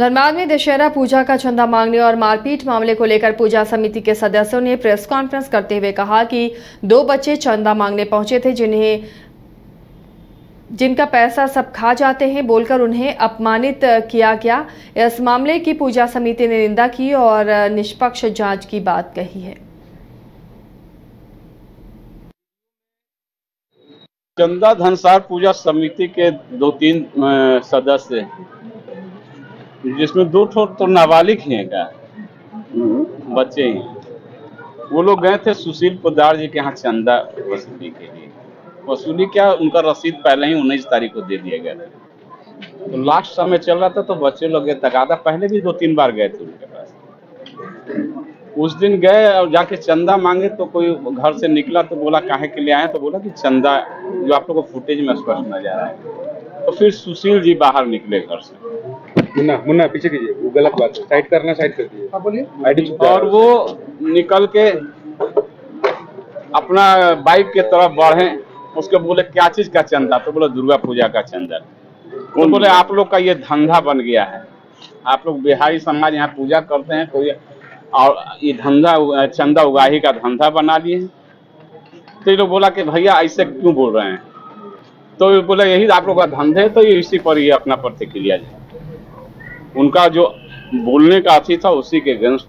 धनबाद में दशहरा पूजा का चंदा मांगने और मारपीट मामले को लेकर पूजा समिति के सदस्यों ने प्रेस कॉन्फ्रेंस करते हुए कहा कि 2 बच्चे चंदा मांगने पहुंचे थे जिनका पैसा सब खा जाते हैं बोलकर उन्हें अपमानित किया गया। इस मामले की पूजा समिति ने निंदा की और निष्पक्ष जांच की बात कही है। चंदा धनसार पूजा समिति के 2-3 सदस्य, जिसमें 2 तो नाबालिग ही हैं, क्या बच्चे ही। वो लोग गए थे सुशील पोद्दार जी के यहाँ चंदा वसूली के लिए। वसूली क्या, उनका रसीद पहले ही 19 तारीख को दे दिया गया था। तो लास्ट समय चल रहा था तो बच्चे लोग गए, तकादा पहले भी 2-3 बार गए थे उनके पास। उस दिन गए और जाके चंदा मांगे तो कोई घर से निकला तो बोला काहे के लिए आए, तो बोला कि चंदा, जो आप लोग को फुटेज में स्पष्ट नजर आ रहा है। तो फिर सुशील जी बाहर निकले घर से। मुन्ना पीछे कीजिए, वो गलत बात है, साइड करना, साइड कर दीजिए। हाँ बोलिए। और वो निकल के अपना बाइक के तरफ बढ़े। उसके बोले क्या चीज का चंदा, तो बोले दुर्गा पूजा का चंदा। तो बोले आप लोग का ये धंधा बन गया है, आप लोग बिहारी समाज यहाँ पूजा करते हैं कोई, और ये धंधा चंदा उगाही का धंधा बना लिए। तो ये लोग बोला कि भैया ऐसे क्यों बोल रहे हैं, तो ये बोला यही आप लोग का धंधा है, तो ये इसी पर ही अपना प्रतिक्रिया है। उनका जो बोलने का अर्थी था उसी के अगेंस्ट।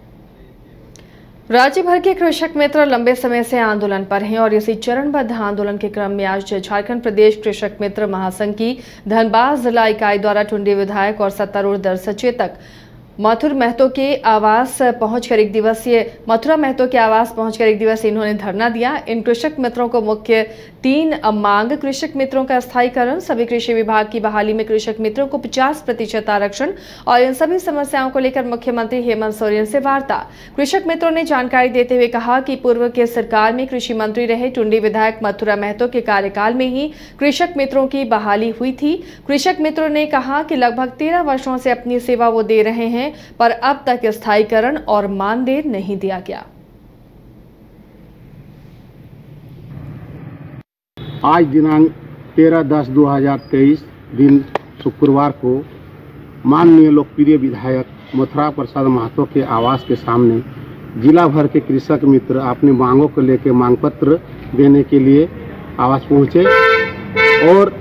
राज्य भर के कृषक मित्र लंबे समय से आंदोलन पर हैं और इसी चरणबद्ध आंदोलन के क्रम में आज झारखंड प्रदेश कृषक मित्र महासंघ की धनबाद जिला इकाई द्वारा टुंडी विधायक और सत्तारूढ़ दल सचेतक मथुरा महतो के आवास पहुंचकर एक दिवसीय इन्होंने धरना दिया। इन कृषक मित्रों को मुख्य 3 मांग: कृषक मित्रों का स्थायीकरण, सभी कृषि विभाग की बहाली में कृषक मित्रों को 50% आरक्षण और इन सभी समस्याओं को लेकर मुख्यमंत्री हेमंत सोरेन से वार्ता। कृषक मित्रों ने जानकारी देते हुए कहा कि पूर्व के सरकार में कृषि मंत्री रहे टुंडी विधायक मथुरा महतो के कार्यकाल में ही कृषक मित्रों की बहाली हुई थी। कृषक मित्रों ने कहा कि लगभग 13 वर्षों से अपनी सेवा वो दे रहे हैं, पर अब तक स्थायीकरण और मानदेय नहीं दिया गया। आज दिनांक 13/10/2023 दिन शुक्रवार को माननीय लोकप्रिय विधायक मथुरा प्रसाद महतो के आवास के सामने जिला भर के कृषक मित्र अपनी मांगों को लेकर मांग पत्र देने के लिए आवास पहुंचे और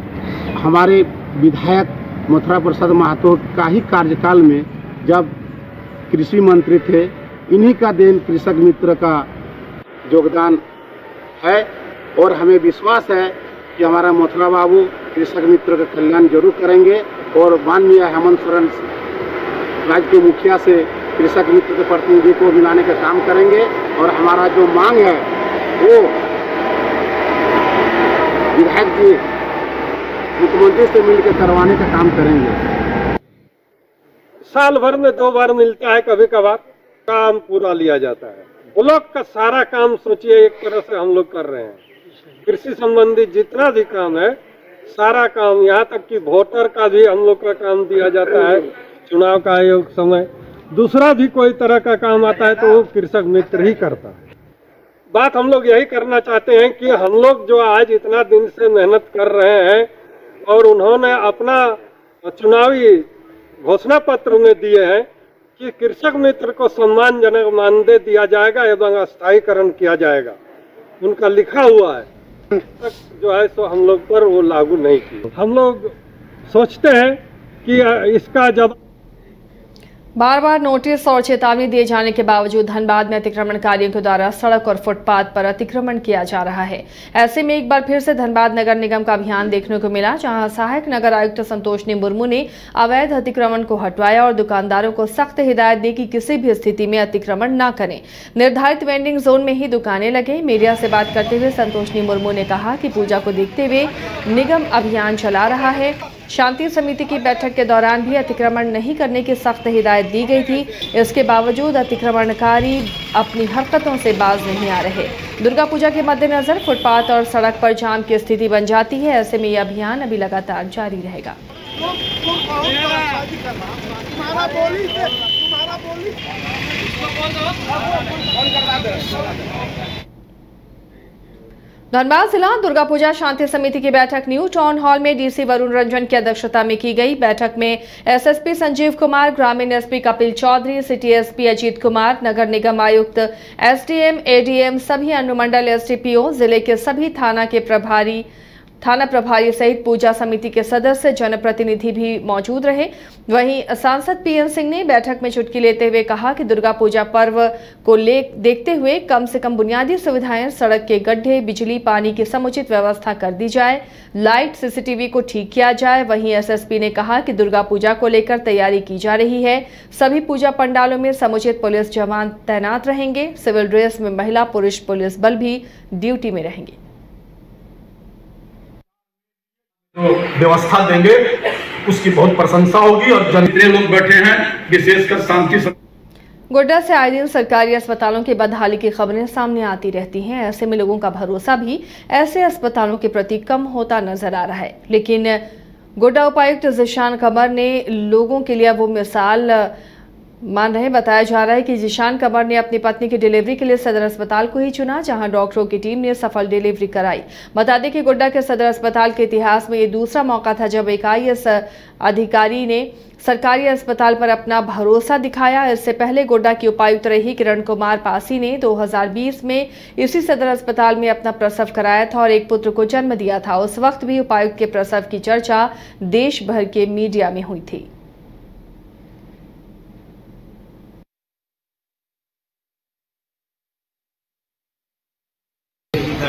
हमारे विधायक मथुरा प्रसाद महतो का ही कार्यकाल में जब कृषि मंत्री थे, इन्हीं का देन कृषक मित्र का योगदान है और हमें विश्वास है कि हमारा मथुरा बाबू कृषक मित्र का कल्याण जरूर करेंगे और माननीय हेमंत सोरेन राज्य के मुखिया से कृषक मित्र के प्रतिनिधि को मिलाने का काम करेंगे और हमारा जो मांग है वो विधायक जी मुख्यमंत्री से मिलकर करवाने का काम करेंगे। साल भर में 2 बार मिलता है, कभी कभार काम पूरा लिया जाता है। ब्लॉक का सारा काम सोचिए एक तरह से हम लोग कर रहे हैं। कृषि संबंधी जितना भी काम है सारा काम, यहाँ तक कि वोटर का भी हम लोग का काम दिया जाता है। चुनाव का आयोग समय दूसरा भी कोई तरह का काम आता है तो वो कृषक मित्र ही करता है। बात हम लोग यही करना चाहते हैं कि हम लोग जो आज इतना दिन से मेहनत कर रहे हैं और उन्होंने अपना चुनावी घोषणा पत्र में दिए हैं कि कृषक मित्र को सम्मानजनक मानदेय दिया जाएगा एवं स्थायीकरण किया जाएगा, उनका लिखा हुआ है, तक जो है सो हम लोग पर वो लागू नहीं किया। हम लोग सोचते हैं कि इसका जब बार बार नोटिस और चेतावनी दिए जाने के बावजूद धनबाद में अतिक्रमणकारियों के द्वारा सड़क और फुटपाथ पर अतिक्रमण किया जा रहा है। ऐसे में एक बार फिर से धनबाद नगर निगम का अभियान देखने को मिला, जहां सहायक नगर आयुक्त संतोषनी मुर्मू ने अवैध अतिक्रमण को हटवाया और दुकानदारों को सख्त हिदायत दी कि किसी भी स्थिति में अतिक्रमण न करें, निर्धारित वेंडिंग जोन में ही दुकानें लगे। मीडिया से बात करते हुए संतोषनी मुर्मू ने कहा कि पूजा को देखते हुए निगम अभियान चला रहा है। शांति समिति की बैठक के दौरान भी अतिक्रमण नहीं करने की सख्त हिदायत दी गई थी। इसके बावजूद अतिक्रमणकारी अपनी हरकतों से बाज नहीं आ रहे। दुर्गा पूजा के मद्देनजर फुटपाथ और सड़क पर जाम की स्थिति बन जाती है। ऐसे में यह अभियान अभी लगातार जारी रहेगा। धनबाद जिला दुर्गा पूजा शांति समिति की बैठक न्यू टाउन हॉल में डीसी वरुण रंजन की अध्यक्षता में की गई। बैठक में एसएसपी संजीव कुमार, ग्रामीण SP Kapil Chaudhary, city SP Ajit Kumar, नगर निगम आयुक्त, एसडीएम, एडीएम, सभी अनुमंडल एसडीपीओ, जिले के सभी थाना प्रभारी सहित पूजा समिति के सदस्य, जनप्रतिनिधि भी मौजूद रहे। वहीं सांसद पीएन सिंह ने बैठक में चुटकी लेते हुए कहा कि दुर्गा पूजा पर्व को देखते हुए कम से कम बुनियादी सुविधाएं, सड़क के गड्ढे, बिजली, पानी की समुचित व्यवस्था कर दी जाए, लाइट, सीसीटीवी को ठीक किया जाए। वहीं एसएसपी ने कहा कि दुर्गा पूजा को लेकर तैयारी की जा रही है। सभी पूजा पंडालों में समुचित पुलिस जवान तैनात रहेंगे। सिविल ड्रेस में महिला पुरुष पुलिस बल भी ड्यूटी में रहेंगे। तो व्यवस्था देंगे उसकी बहुत प्रशंसा होगी। और जितने लोग बैठे हैं विशेषकर शांति गोड्डा से आए दिन सरकारी अस्पतालों की बदहाली की खबरें सामने आती रहती हैं। ऐसे में लोगों का भरोसा भी ऐसे अस्पतालों के प्रति कम होता नजर आ रहा है। लेकिन गोड्डा उपायुक्त जिशान कमर ने लोगों के लिए वो मिसाल मान रहे। बताया जा रहा है कि जिशान कमर ने अपनी पत्नी की डिलीवरी के लिए सदर अस्पताल को ही चुना, जहां डॉक्टरों की टीम ने सफल डिलीवरी कराई। बता दें कि गोड्डा के सदर अस्पताल के इतिहास में ये दूसरा मौका था जब एक आईएएस अधिकारी ने सरकारी अस्पताल पर अपना भरोसा दिखाया। इससे पहले गोड्डा की उपायुक्त रही किरण कुमार पासी ने 2020 में इसी सदर अस्पताल में अपना प्रसव कराया था और एक पुत्र को जन्म दिया था। उस वक्त भी उपायुक्त के प्रसव की चर्चा देश भर के मीडिया में हुई थी।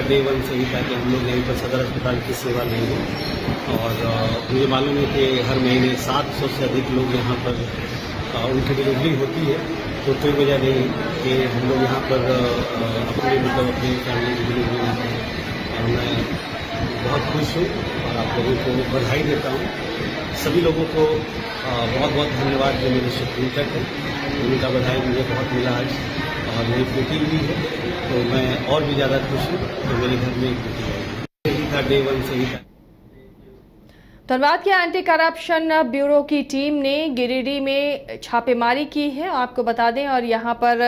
डे 1 से ही था कि हम लोग यहीं पर सदर अस्पताल की सेवा लेंगे। और मुझे मालूम है कि हर महीने 700 से अधिक लोग यहाँ पर उनकी डिलीवरी होती है। तो कोई वजह नहीं कि हम लोग यहाँ पर अपने अपनी फैमिली की डिलीवरी लेते हैं। और मैं बहुत खुश हूँ और आप लोगों को बधाई देता हूँ। सभी लोगों को बहुत बहुत धन्यवाद जो मेरे शुभचिंतक हैं, उनका बधाई मुझे बहुत मिला आज। और मेरी बेटी भी है तो मैं और भी ज़्यादा खुश हूँ। तो मेरे घर में एक बेटी है। डे 1 से ही था। धनबाद के एंटी करप्शन ब्यूरो की टीम ने गिरिडीह में छापेमारी की है। आपको बता दें और यहां पर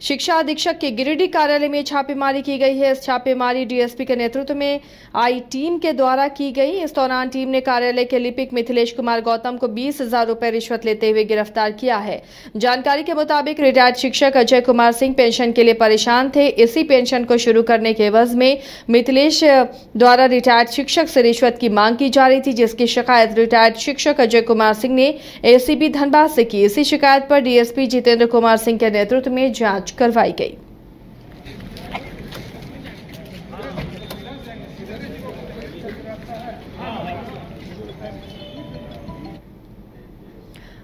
शिक्षा अधीक्षक के गिरिडीह कार्यालय में छापेमारी की गई है। इस छापेमारी डीएसपी के नेतृत्व में आई टीम के द्वारा की गई। इस दौरान टीम ने कार्यालय के लिपिक मिथिलेश कुमार गौतम को 20,000 रुपए रिश्वत लेते हुए गिरफ्तार किया है। जानकारी के मुताबिक रिटायर्ड शिक्षक अजय कुमार सिंह पेंशन के लिए परेशान थे। इसी पेंशन को शुरू करने के एवज में मिथिलेश द्वारा रिटायर्ड शिक्षक से रिश्वत की मांग की जा रही थी, जिसकी शिकायत रिटायर्ड शिक्षक अजय कुमार सिंह ने एसीबी धनबाद से की। इसी शिकायत पर डीएसपी जितेंद्र कुमार सिंह के नेतृत्व में जांच करवाई गई।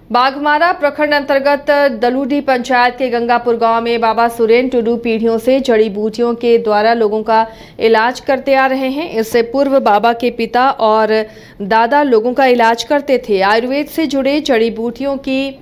बाघमारा प्रखंड अंतर्गत दलूडी पंचायत के गंगापुर गांव में बाबा सुरेन टुडू पीढ़ियों से जड़ी बूटियों के द्वारा लोगों का इलाज करते आ रहे हैं। इससे पूर्व बाबा के पिता और दादा लोगों का इलाज करते थे। आयुर्वेद से जुड़े जड़ी बूटियों की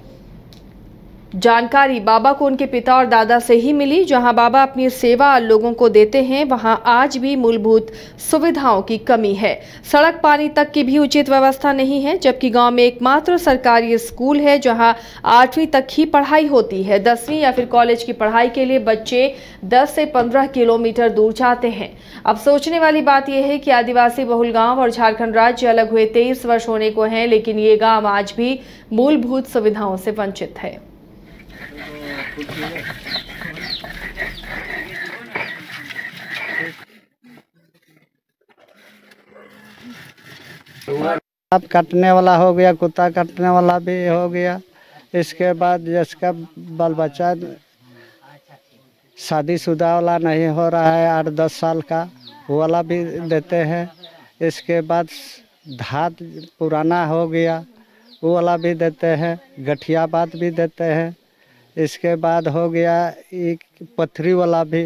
जानकारी बाबा को उनके पिता और दादा से ही मिली। जहां बाबा अपनी सेवा लोगों को देते हैं, वहां आज भी मूलभूत सुविधाओं की कमी है। सड़क, पानी तक की भी उचित व्यवस्था नहीं है, जबकि गांव में एकमात्र सरकारी स्कूल है जहां 8वीं तक ही पढ़ाई होती है। 10वीं या फिर कॉलेज की पढ़ाई के लिए बच्चे 10 से 15 किलोमीटर दूर जाते हैं। अब सोचने वाली बात यह है कि आदिवासी बहुल गाँव और झारखंड राज्य अलग हुए 23 वर्ष होने को हैं, लेकिन ये गाँव आज भी मूलभूत सुविधाओं से वंचित है। सांप काटने वाला हो गया, कुत्ता काटने वाला भी हो गया। इसके बाद जिसका बाल बच्चा शादीशुदा वाला नहीं हो रहा है 8-10 साल का, वो वाला भी देते हैं। इसके बाद धात पुराना हो गया, वो वाला भी देते हैं। गठिया बात भी देते हैं। इसके बाद हो गया एक पथरी वाला भी,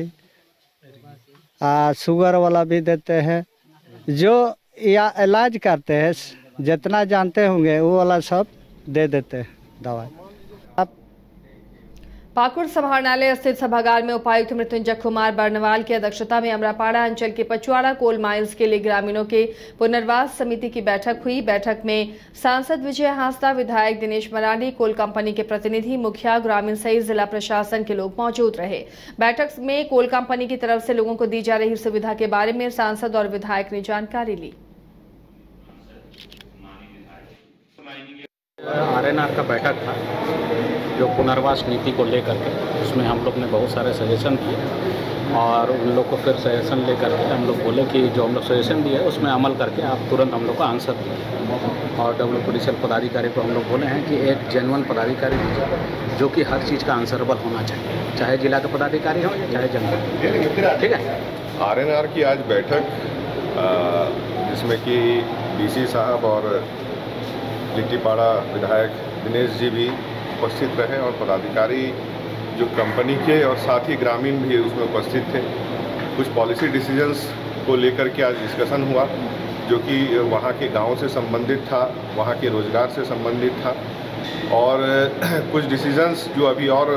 शुगर वाला भी देते हैं। जो या इलाज करते हैं जितना जानते होंगे वो वाला सब दे देते हैं दवाई। पाकुड़ समाहरणालय स्थित सभागार में उपायुक्त मृत्युंजय कुमार बर्नवाल की अध्यक्षता में अमरापाड़ा अंचल के पचवाड़ा कोल माइंस के लिए ग्रामीणों के पुनर्वास समिति की बैठक हुई। बैठक में सांसद विजय हांसदा, विधायक दिनेश मरांडी, कोल कंपनी के प्रतिनिधि, मुखिया, ग्रामीण सहित जिला प्रशासन के लोग मौजूद रहे। बैठक में कोल कंपनी की तरफ से लोगों को दी जा रही सुविधा के बारे में सांसद और विधायक ने जानकारी ली। आरएनआर का बैठक था जो पुनर्वास नीति को लेकर के, उसमें हम लोग ने बहुत सारे सजेशन किए और उन लोग को फिर सजेशन लेकर के हम लोग बोले कि जो हम लोग सजेशन दिए उसमें अमल करके आप तुरंत हम लोग को आंसर दिए। और WPDCL पदाधिकारी को हम लोग बोले हैं कि एक जेन्युइन पदाधिकारी दीजिए जो कि हर चीज़ का आंसरेबल होना चाहिए, चाहे जिला के पदाधिकारी हो या चाहे जनता। ठीक है। आरएनआर की आज बैठक जिसमें कि DC साहब और लिट्टीपाड़ा विधायक दिनेश जी भी उपस्थित रहे और पदाधिकारी जो कंपनी के और साथ ही ग्रामीण भी उसमें उपस्थित थे। कुछ पॉलिसी डिसीजंस को लेकर के आज डिस्कशन हुआ जो कि वहाँ के गाँव से संबंधित था, वहाँ के रोजगार से संबंधित था और कुछ डिसीजंस जो अभी और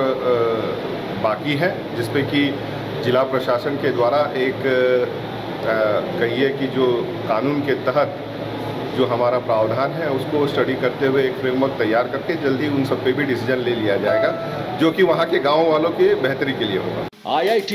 बाकी हैं जिस पे कि जिला प्रशासन के द्वारा एक कहिए कि जो कानून के तहत जो हमारा प्रावधान है उसको स्टडी करते हुए एक फ्रेमवर्क तैयार करके जल्दी उन सब पे भी डिसीजन ले लिया जाएगा जो कि वहाँ के गांव वालों के बेहतरी के लिए होगा। IIT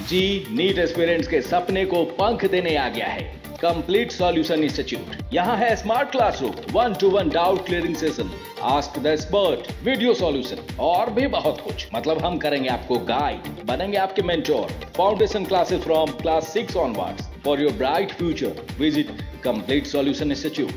जी नीट एस्पिरेंट्स के सपने को पंख देने आ गया है कंप्लीट सॉल्यूशन इंस्टीट्यूट। यहाँ है smart classroom, 1-to-1 doubt clearing session, ask the expert, video solution और भी बहुत कुछ। मतलब हम करेंगे आपको गाइड, बनेंगे आपके mentor. Foundation classes from class 6 onwards for your bright future. Visit complete solution institute.